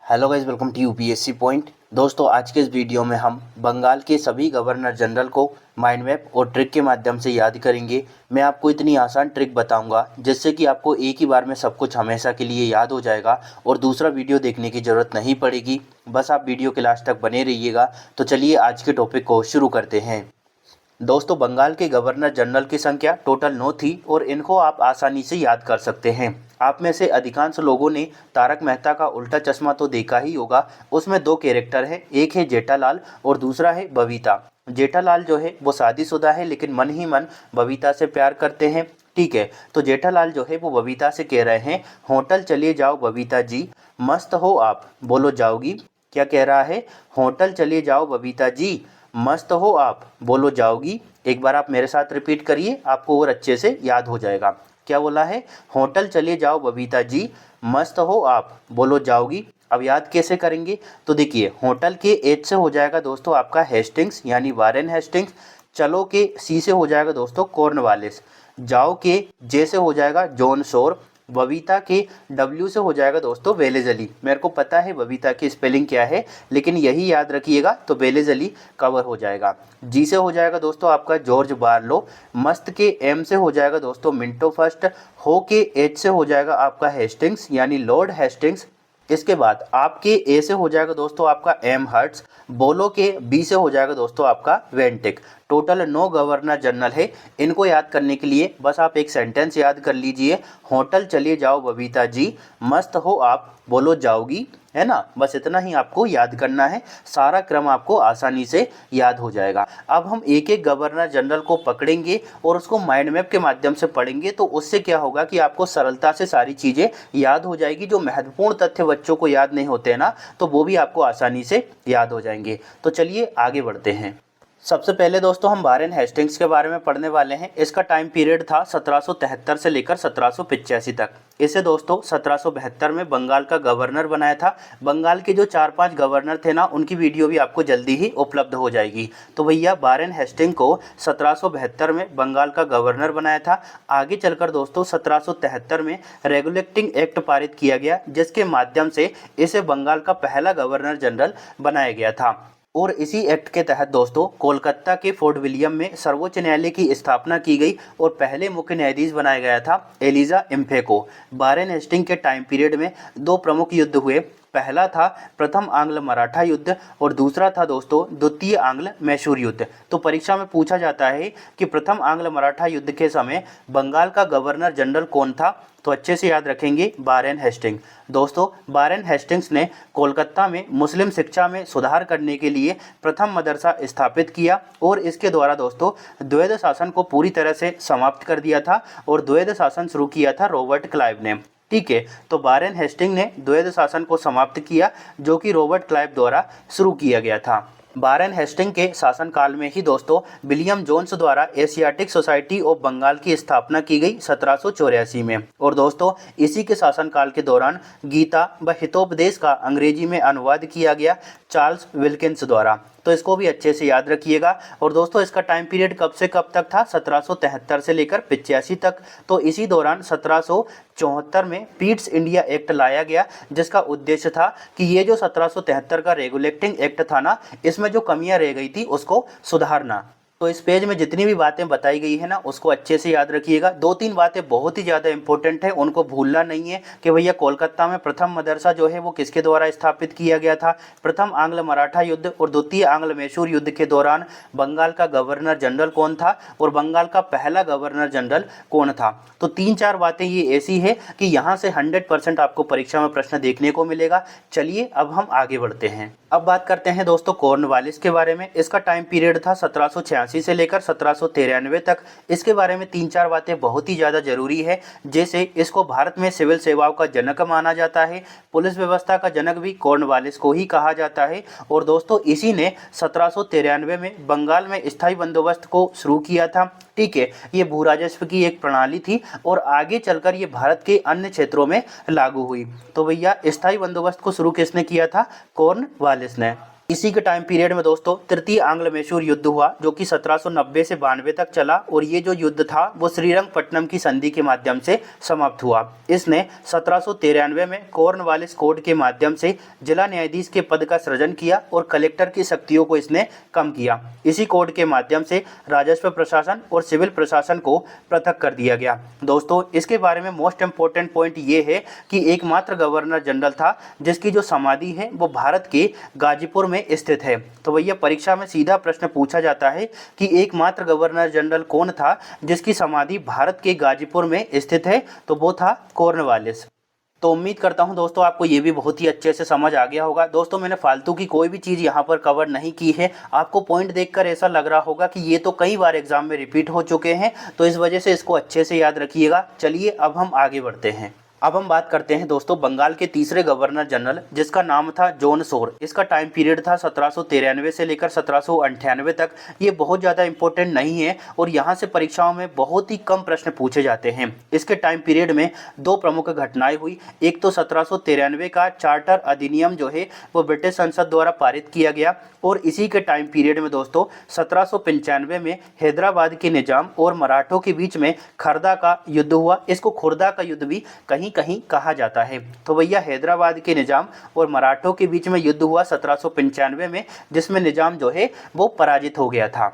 Hello guys, welcome to UPSC point. दोस्तों, आज के इस वीडियो में हम बंगाल के सभी गवर्नर जनरल को माइंड मैप और ट्रिक के माध्यम से याद करेंगे। मैं आपको इतनी आसान ट्रिक बताऊंगा जिससे कि आपको एक ही बार में सब कुछ हमेशा के लिए याद हो जाएगा और दूसरा वीडियो देखने की ज़रूरत नहीं पड़ेगी। बस आप वीडियो के लास्ट तक बने रहिएगा। तो चलिए आज के टॉपिक को शुरू करते हैं। दोस्तों, बंगाल के गवर्नर जनरल की संख्या टोटल 9 थी और इनको आप आसानी से याद कर सकते हैं। आप में से अधिकांश लोगों ने तारक मेहता का उल्टा चश्मा तो देखा ही होगा। उसमें दो कैरेक्टर हैं, एक है जेठालाल और दूसरा है बबीता। जेठालाल जो है वो शादीशुदा है लेकिन मन ही मन बबीता से प्यार करते हैं। ठीक है, तो जेठालाल जो है वो बबीता से कह रहे हैं, होटल चलिए जाओ बबीता जी, मस्त हो आप, बोलो जाओगी। क्या कह रहा है? होटल चलिए जाओ बबीता जी, मस्त हो आप, बोलो जाओगी। एक बार आप मेरे साथ रिपीट करिए, आपको और अच्छे से याद हो जाएगा। क्या बोला है? होटल चलिए जाओ बबीता जी, मस्त हो आप, बोलो जाओगी। अब याद कैसे करेंगे? तो देखिए, होटल के एच से हो जाएगा दोस्तों आपका हेस्टिंग्स यानी वारेन हेस्टिंग्स। चलो के सी से हो जाएगा दोस्तों कॉर्नवालिस। जाओ के जे से हो जाएगा जॉन शोर। बबीता के डब्ल्यू से हो जाएगा दोस्तों वेलेजली। मेरे को पता है बबीता की स्पेलिंग क्या है, लेकिन यही याद रखिएगा तो वेलेजली कवर हो जाएगा। जी से हो जाएगा दोस्तों आपका जॉर्ज बार्लो। मस्त के एम से हो जाएगा दोस्तों मिंटो फर्स्ट। हो के एच से हो जाएगा आपका हेस्टिंग्स यानी लॉर्ड हेस्टिंग्स। इसके बाद आपके ए से हो जाएगा दोस्तों आपका एम हर्ट्स। बोलो के बी से हो जाएगा दोस्तों आपका वेंटिक। टोटल 9 गवर्नर जनरल है। इनको याद करने के लिए बस आप एक सेंटेंस याद कर लीजिए, होटल चलिए जाओ बबीता जी, मस्त हो आप, बोलो जाओगी। है ना? बस इतना ही आपको याद करना है, सारा क्रम आपको आसानी से याद हो जाएगा। अब हम एक एक गवर्नर जनरल को पकड़ेंगे और उसको माइंड मैप के माध्यम से पढ़ेंगे, तो उससे क्या होगा कि आपको सरलता से सारी चीज़ें याद हो जाएगी। जो महत्वपूर्ण तथ्य बच्चों को याद नहीं होते हैं ना, तो वो भी आपको आसानी से याद हो जाएंगे। तो चलिए आगे बढ़ते हैं। सबसे पहले दोस्तों हम वारेन हेस्टिंग्स के बारे में पढ़ने वाले हैं। इसका टाइम पीरियड था 1773 से लेकर 1785 तक। इसे दोस्तों 1772 में बंगाल का गवर्नर बनाया था। बंगाल के जो 4-5 गवर्नर थे ना, उनकी वीडियो भी आपको जल्दी ही उपलब्ध हो जाएगी। तो भैया वारेन हेस्टिंग को 1772 में बंगाल का गवर्नर बनाया था। आगे चलकर दोस्तों 1773 में रेगुलेटिंग एक्ट पारित किया गया, जिसके माध्यम से इसे बंगाल का पहला गवर्नर जनरल बनाया गया था। और इसी एक्ट के तहत दोस्तों कोलकाता के फोर्ट विलियम में सर्वोच्च न्यायालय की स्थापना की गई और पहले मुख्य न्यायाधीश बनाया गया था एलिजा इम्फे को। वारेन हेस्टिंग के टाइम पीरियड में दो प्रमुख युद्ध हुए। पहला था प्रथम आंग्ल मराठा युद्ध और दूसरा था दोस्तों द्वितीय आंग्ल मैसूर युद्ध। तो परीक्षा में पूछा जाता है कि प्रथम आंग्ल मराठा युद्ध के समय बंगाल का गवर्नर जनरल कौन था, तो अच्छे से याद रखेंगे, वारेन हेस्टिंग। दोस्तों, वारेन हेस्टिंग्स ने कोलकाता में मुस्लिम शिक्षा में सुधार करने के लिए प्रथम मदरसा स्थापित किया और इसके द्वारा दोस्तों द्वैध शासन को पूरी तरह से समाप्त कर दिया था और द्वैध शासन शुरू किया था रॉबर्ट क्लाइव ने। ठीक है, तो वारेन हेस्टिंग ने द्वैध शासन को समाप्त किया, जो कि रॉबर्ट क्लाइव द्वारा शुरू किया गया था। वारेन हेस्टिंग के शासनकाल में ही दोस्तों विलियम जोन्स द्वारा एशियाटिक सोसाइटी ऑफ बंगाल की स्थापना की गई 1784 में। और दोस्तों इसी के शासनकाल के दौरान गीता व हितोपदेश का अंग्रेजी में अनुवाद किया गया चार्ल्स विल्किंस द्वारा। तो इसको भी अच्छे से याद रखिएगा। और दोस्तों इसका टाइम पीरियड कब से कब तक था? 1773 से लेकर 85 तक। तो इसी दौरान 1774 में पीट्स इंडिया एक्ट लाया गया, जिसका उद्देश्य था कि ये जो 1773 का रेगुलेटिंग एक्ट था ना, इसमें जो कमियां रह गई थी उसको सुधारना। तो इस पेज में जितनी भी बातें बताई गई है ना, उसको अच्छे से याद रखिएगा। 2-3 बातें बहुत ही ज़्यादा इंपॉर्टेंट है, उनको भूलना नहीं है कि भैया कोलकाता में प्रथम मदरसा जो है वो किसके द्वारा स्थापित किया गया था। प्रथम आंग्ल मराठा युद्ध और द्वितीय आंग्ल मैसूर युद्ध के दौरान बंगाल का गवर्नर जनरल कौन था और बंगाल का पहला गवर्नर जनरल कौन था। तो 3-4 बातें ये ऐसी है कि यहाँ से 100% आपको परीक्षा में प्रश्न देखने को मिलेगा। चलिए अब हम आगे बढ़ते हैं। अब बात करते हैं दोस्तों कॉर्नवालिस के बारे में। इसका टाइम पीरियड था 1786 से लेकर 1793 तक। इसके बारे में 3-4 बातें बहुत ही ज़्यादा जरूरी है। जैसे इसको भारत में सिविल सेवाओं का जनक माना जाता है, पुलिस व्यवस्था का जनक भी कॉर्नवालिस को ही कहा जाता है। और दोस्तों इसी ने 1793 में बंगाल में स्थायी बंदोबस्त को शुरू किया था। ठीक है, ये भू राजस्व की एक प्रणाली थी और आगे चलकर ये भारत के अन्य क्षेत्रों में लागू हुई। तो भैया स्थायी बंदोबस्त को शुरू किसने किया था? कॉर्नवालिस ने। इसी के टाइम पीरियड में दोस्तों तृतीय आंग्ल मैसूर युद्ध हुआ, जो कि 1790 से 92 तक चला, और ये जो युद्ध था वो श्रीरंगपट्टनम की संधि के माध्यम से समाप्त हुआ। इसने 1793 में कॉर्नवालिस कोड के माध्यम से जिला न्यायाधीश के पद का सृजन किया और कलेक्टर की शक्तियों को इसने कम किया। इसी कोड के माध्यम से राजस्व प्रशासन और सिविल प्रशासन को पृथक कर दिया गया। दोस्तों इसके बारे में मोस्ट इम्पोर्टेंट पॉइंट ये है कि एकमात्र गवर्नर जनरल था जिसकी जो समाधि है वो भारत के गाजीपुर में स्थित है। तो भैया परीक्षा में सीधा प्रश्न पूछा जाता है कि एकमात्र गवर्नर जनरल कौन था जिसकी समाधि भारत के गाजीपुर में स्थित है, तो वो था कॉर्नवालिस। तो उम्मीद करता हूं दोस्तों आपको ये भी बहुत ही अच्छे से समझ आ गया होगा। दोस्तों मैंने फालतू की कोई भी चीज़ यहाँ पर कवर नहीं की है। आपको पॉइंट देखकर ऐसा लग रहा होगा कि ये तो कई बार एग्जाम में रिपीट हो चुके हैं, तो इस वजह से इसको अच्छे से याद रखिएगा। चलिए अब हम आगे बढ़ते हैं। अब हम बात करते हैं दोस्तों बंगाल के तीसरे गवर्नर जनरल, जिसका नाम था जॉन शोर। इसका टाइम पीरियड था 1793 से लेकर 1798 तक। ये बहुत ज़्यादा इंपॉर्टेंट नहीं है और यहाँ से परीक्षाओं में बहुत ही कम प्रश्न पूछे जाते हैं। इसके टाइम पीरियड में दो प्रमुख घटनाएं हुई। एक तो 1793 का चार्टर अधिनियम जो है वो ब्रिटिश संसद द्वारा पारित किया गया, और इसी के टाइम पीरियड में दोस्तों 1795 में हैदराबाद के निजाम और मराठों के बीच में खरदा का युद्ध हुआ। इसको खुर्दा का युद्ध भी कहीं कहीं कहा जाता है। तो भैया हैदराबाद के निजाम और मराठों के बीच में युद्ध हुआ 1795 में, जिसमें निजाम जो है वो पराजित हो गया था।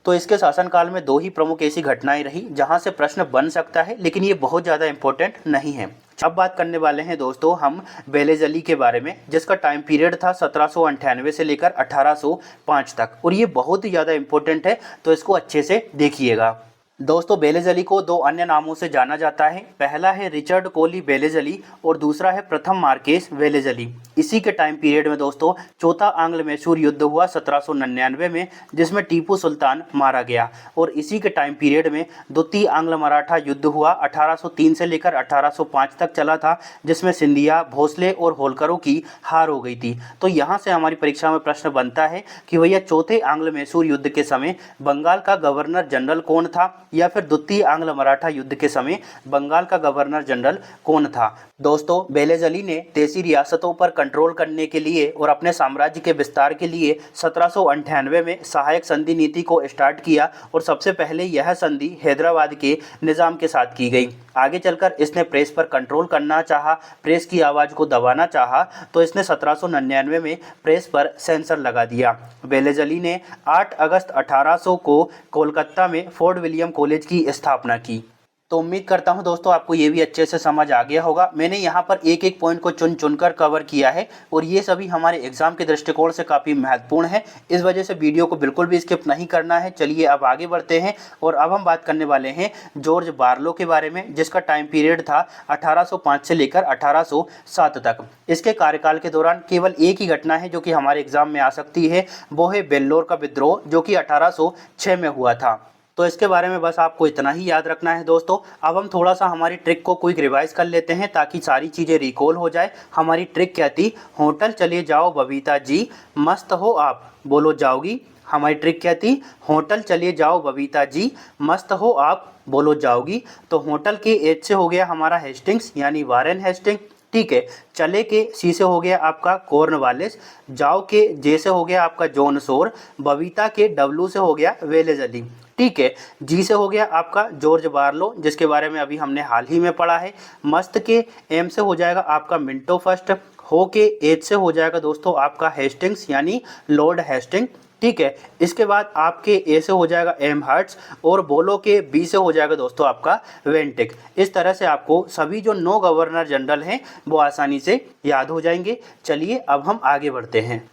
तो इसके शासनकाल में दो ही प्रमुख ऐसी घटनाएं रही जहां से प्रश्न बन सकता है, लेकिन ये बहुत ज़्यादा इंपॉर्टेंट नहीं है। अब बात करने वाले हैं दोस्तों हम बेलेज अली के बारे में, जिसका टाइम पीरियड था 1798 से लेकर 1805 तक, और ये बहुत ही ज़्यादा इंपॉर्टेंट है, तो इसको अच्छे से देखिएगा। दोस्तों बेलेज अली को दो अन्य नामों से जाना जाता है। पहला है रिचर्ड कोली बेलेज अली और दूसरा है प्रथम मार्केस बेलेज अली। इसी के टाइम पीरियड में दोस्तों चौथा आंग्ल मैसूर युद्ध हुआ 1799 में, जिसमें टीपू सुल्तान मारा गया, और इसी के टाइम पीरियड में द्वितीय आंग्ल मराठा युद्ध हुआ 1803 से लेकर 1805 तक चला था, जिसमें सिंधिया, भोसले और होलकरों की हार हो गई थी। तो यहाँ से हमारी परीक्षा में प्रश्न बनता है कि भैया चौथे आंग्ल मैसूर युद्ध के समय बंगाल का गवर्नर जनरल कौन था, या फिर द्वितीय आंग्ल मराठा युद्ध के समय बंगाल का गवर्नर जनरल कौन था। दोस्तों बेलेज अली ने देसी रियासतों पर कंट्रोल करने के लिए और अपने साम्राज्य के विस्तार के लिए 1798 में सहायक संधि नीति को स्टार्ट किया, और सबसे पहले यह संधि हैदराबाद के निजाम के साथ की गई। आगे चलकर इसने प्रेस पर कंट्रोल करना चाहा, प्रेस की आवाज़ को दबाना चाहा, तो इसने 1799 में प्रेस पर सेंसर लगा दिया। बेलेज अली ने 8 अगस्त 1800 को कोलकाता में फोर्ट विलियम कॉलेज की स्थापना की। तो उम्मीद करता हूं दोस्तों आपको ये भी अच्छे से समझ आ गया होगा। मैंने यहाँ पर एक एक पॉइंट को चुन चुनकर कवर किया है, और ये सभी हमारे एग्जाम के दृष्टिकोण से काफ़ी महत्वपूर्ण है। इस वजह से वीडियो को बिल्कुल भी स्किप नहीं करना है। चलिए अब आगे बढ़ते हैं, और अब हम बात करने वाले हैं जॉर्ज बार्लो के बारे में, जिसका टाइम पीरियड था 1805 से लेकर 1807 तक। इसके कार्यकाल के दौरान केवल एक ही घटना है जो कि हमारे एग्जाम में आ सकती है, वो है बेल्लोर का विद्रोह, जो कि 1806 में हुआ था। तो इसके बारे में बस आपको इतना ही याद रखना है दोस्तों। अब हम थोड़ा सा हमारी ट्रिक को क्विक रिवाइज कर लेते हैं ताकि सारी चीज़ें रिकॉल हो जाए। हमारी ट्रिक क्या थी? होटल चले जाओ बबीता जी, मस्त हो आप, बोलो जाओगी। हमारी ट्रिक क्या थी? होटल चले जाओ बबीता जी, मस्त हो आप, बोलो जाओगी। तो होटल के एच से हो गया हमारा हेस्टिंग्स, यानी वारेन हेस्टिंग। ठीक है, चले के सी से हो गया आपका कॉर्नवालिस, जाओ के जे से हो गया आपका जॉन शोर, बबीता के डब्ल्यू से हो गया बेलेज अली। ठीक है, जी से हो गया आपका जॉर्ज बार्लो, जिसके बारे में अभी हमने हाल ही में पढ़ा है। मस्त के एम से हो जाएगा आपका मिंटो फर्स्ट, हो के एच से हो जाएगा दोस्तों आपका हेस्टिंग्स, यानी लॉर्ड हेस्टिंग। ठीक है, इसके बाद आपके ए से हो जाएगा एम हर्ट्स, और बोलो के बी से हो जाएगा दोस्तों आपका वेंटिक। इस तरह से आपको सभी जो 9 गवर्नर जनरल हैं वो आसानी से याद हो जाएंगे। चलिए अब हम आगे बढ़ते हैं।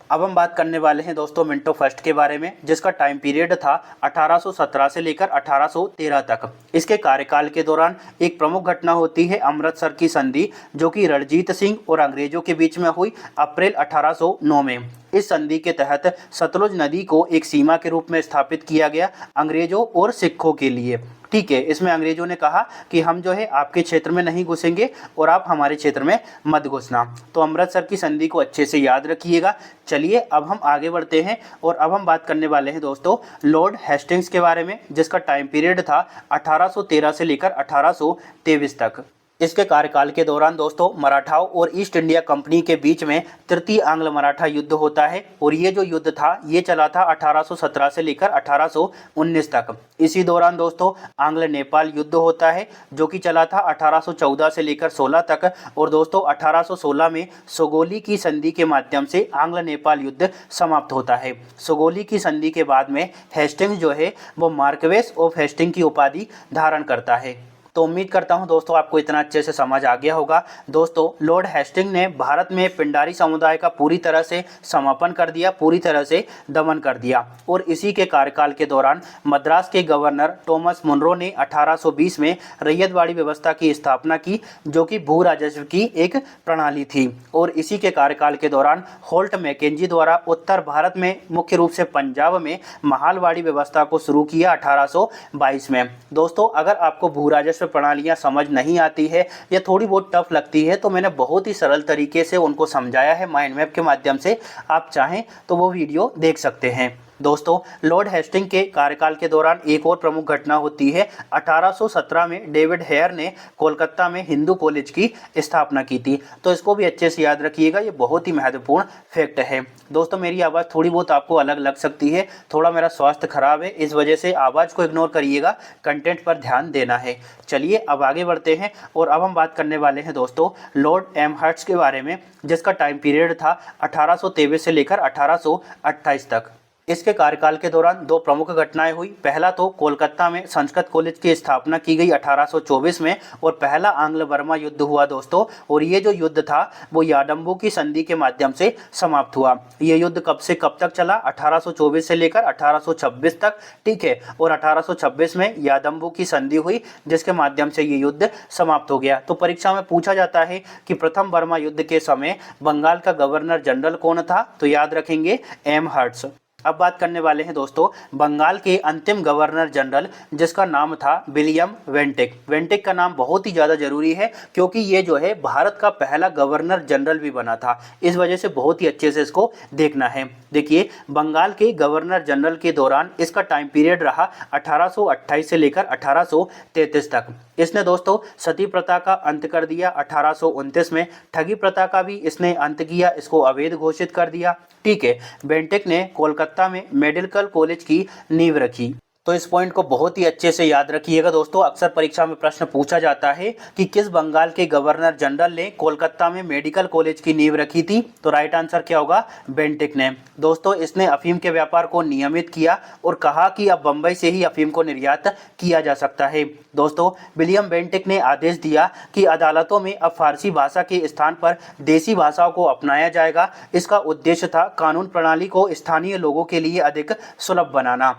अब हम बात करने वाले हैं दोस्तों मिंटो फर्स्ट के बारे में, जिसका टाइम पीरियड था 1817 से लेकर 1813 तक। इसके कार्यकाल के दौरान एक प्रमुख घटना होती है अमृतसर की संधि, जो कि रणजीत सिंह और अंग्रेजों के बीच में हुई अप्रैल 1809 में। इस संधि के तहत सतलुज नदी को एक सीमा के रूप में स्थापित किया गया अंग्रेजों और सिखों के लिए। ठीक है, इसमें अंग्रेजों ने कहा कि हम जो है आपके क्षेत्र में नहीं घुसेंगे और आप हमारे क्षेत्र में मत घुसना। तो अमृतसर की संधि को अच्छे से याद रखिएगा। चलिए अब हम आगे बढ़ते हैं, और अब हम बात करने वाले हैं दोस्तों लॉर्ड हेस्टिंग्स के बारे में, जिसका टाइम पीरियड था 1813 से लेकर 1823 तक। इसके कार्यकाल के दौरान दोस्तों मराठाओं और ईस्ट इंडिया कंपनी के बीच में तृतीय आंग्ल मराठा युद्ध होता है और ये जो युद्ध था ये चला था 1817 से लेकर 1819 तक। इसी दौरान दोस्तों आंग्ल नेपाल युद्ध होता है जो कि चला था 1814 से लेकर 16 तक। और दोस्तों 1816 में सुगोली की संधि के माध्यम से आंग्ल नेपाल युद्ध समाप्त होता है। सुगोली की संधि के बाद में हेस्टिंग्स जो है वो मार्क्वेस ऑफ हेस्टिंग की उपाधि धारण करता है। तो उम्मीद करता हूं दोस्तों आपको इतना अच्छे से समझ आ गया होगा। दोस्तों लॉर्ड हेस्टिंग ने भारत में पिंडारी समुदाय का पूरी तरह से समापन कर दिया, पूरी तरह से दमन कर दिया। और इसी के कार्यकाल के दौरान मद्रास के गवर्नर थॉमस मुनरो ने 1820 में रैयतवाड़ी व्यवस्था की स्थापना की जो कि भू राजस्व की एक प्रणाली थी। और इसी के कार्यकाल के दौरान होल्ट मैकेंजी द्वारा उत्तर भारत में मुख्य रूप से पंजाब में महालवाड़ी व्यवस्था को शुरू किया 1822 में। दोस्तों अगर आपको भू राजस्व प्रणालियां समझ नहीं आती है या थोड़ी बहुत टफ लगती है तो मैंने बहुत ही सरल तरीके से उनको समझाया है माइंड मैप के माध्यम से। आप चाहें तो वो वीडियो देख सकते हैं। दोस्तों लॉर्ड हेस्टिंग के कार्यकाल के दौरान एक और प्रमुख घटना होती है। 1817 में डेविड हेयर ने कोलकाता में हिंदू कॉलेज की स्थापना की थी। तो इसको भी अच्छे से याद रखिएगा, ये बहुत ही महत्वपूर्ण फैक्ट है। दोस्तों मेरी आवाज़ थोड़ी बहुत आपको अलग लग सकती है, थोड़ा मेरा स्वास्थ्य खराब है, इस वजह से आवाज़ को इग्नोर करिएगा, कंटेंट पर ध्यान देना है। चलिए अब आगे बढ़ते हैं और अब हम बात करने वाले हैं दोस्तों लॉर्ड एमहर्स्ट के बारे में, जिसका टाइम पीरियड था 1823 से लेकर 1828 तक। इसके कार्यकाल के दौरान दो प्रमुख घटनाएं हुई। पहला तो कोलकाता में संस्कृत कॉलेज की स्थापना की गई 1824 में और पहला आंग्ल बर्मा युद्ध हुआ दोस्तों। और ये जो युद्ध था वो याडम्बू की संधि के माध्यम से समाप्त हुआ। ये युद्ध कब से कब तक चला? 1824 से लेकर 1826 तक, ठीक है। और 1826 में याडम्बू की संधि हुई जिसके माध्यम से ये युद्ध समाप्त हो गया। तो परीक्षा में पूछा जाता है कि प्रथम बर्मा युद्ध के समय बंगाल का गवर्नर जनरल कौन था? तो याद रखेंगे एमहर्स्ट। अब बात करने वाले हैं दोस्तों बंगाल के अंतिम गवर्नर जनरल जिसका नाम था विलियम वेंटिक। वेंटिक का नाम बहुत ही ज़्यादा जरूरी है क्योंकि ये जो है भारत का पहला गवर्नर जनरल भी बना था, इस वजह से बहुत ही अच्छे से इसको देखना है। देखिए बंगाल के गवर्नर जनरल के दौरान इसका टाइम पीरियड रहा 1828 से लेकर 1833 तक। इसने दोस्तों सती प्रथा का अंत कर दिया 1829 में। ठगी प्रथा का भी इसने अंत किया, इसको अवैध घोषित कर दिया, ठीक है। बेंटिक ने कोलकाता में मेडिकल कॉलेज की नींव रखी। तो इस पॉइंट को बहुत ही अच्छे से याद रखिएगा दोस्तों, अक्सर परीक्षा में प्रश्न पूछा जाता है कि किस बंगाल के गवर्नर जनरल ने कोलकाता में मेडिकल कॉलेज की नींव रखी थी? तो राइट आंसर क्या होगा? बेंटिक ने। दोस्तों इसने अफीम के व्यापार को नियमित किया और कहा कि अब बंबई से ही अफीम को निर्यात किया जा सकता है। दोस्तों विलियम बेंटिक ने आदेश दिया कि अदालतों में अब फारसी भाषा के स्थान पर देसी भाषाओं को अपनाया जाएगा। इसका उद्देश्य था कानून प्रणाली को स्थानीय लोगों के लिए अधिक सुलभ बनाना।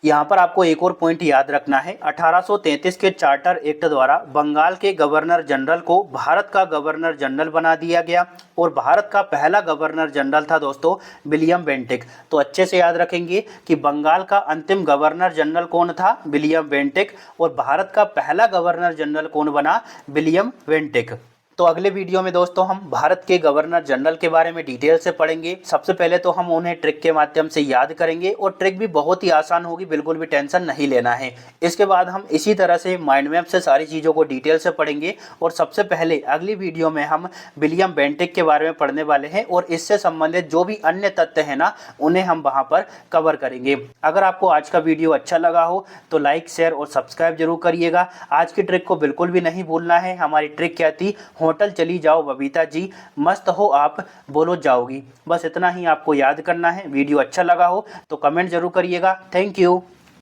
यहाँ पर आपको एक और पॉइंट याद रखना है, 1833 के चार्टर एक्ट द्वारा बंगाल के गवर्नर जनरल को भारत का गवर्नर जनरल बना दिया गया और भारत का पहला गवर्नर जनरल था दोस्तों विलियम बेंटिक। तो अच्छे से याद रखेंगे कि बंगाल का अंतिम गवर्नर जनरल कौन था? William Bentinck. और भारत का पहला गवर्नर जनरल कौन बना? William Bentinck. तो अगले वीडियो में दोस्तों हम भारत के गवर्नर जनरल के बारे में डिटेल से पढ़ेंगे। सबसे पहले तो हम उन्हें ट्रिक के माध्यम से याद करेंगे और ट्रिक भी बहुत ही आसान होगी, बिल्कुल भी टेंशन नहीं लेना है। इसके बाद हम इसी तरह से माइंड मैप से सारी चीज़ों को डिटेल से पढ़ेंगे और सबसे पहले अगली वीडियो में हम विलियम बेंटिक के बारे में पढ़ने वाले हैं और इससे संबंधित जो भी अन्य तथ्य हैं ना उन्हें हम वहाँ पर कवर करेंगे। अगर आपको आज का वीडियो अच्छा लगा हो तो लाइक शेयर और सब्सक्राइब जरूर करिएगा। आज की ट्रिक को बिल्कुल भी नहीं भूलना है। हमारी ट्रिक क्या थी? होटल चली जाओ बबीता जी, मस्त हो आप बोलो जाओगी। बस इतना ही आपको याद करना है। वीडियो अच्छा लगा हो तो कमेंट जरूर करिएगा। Thank you.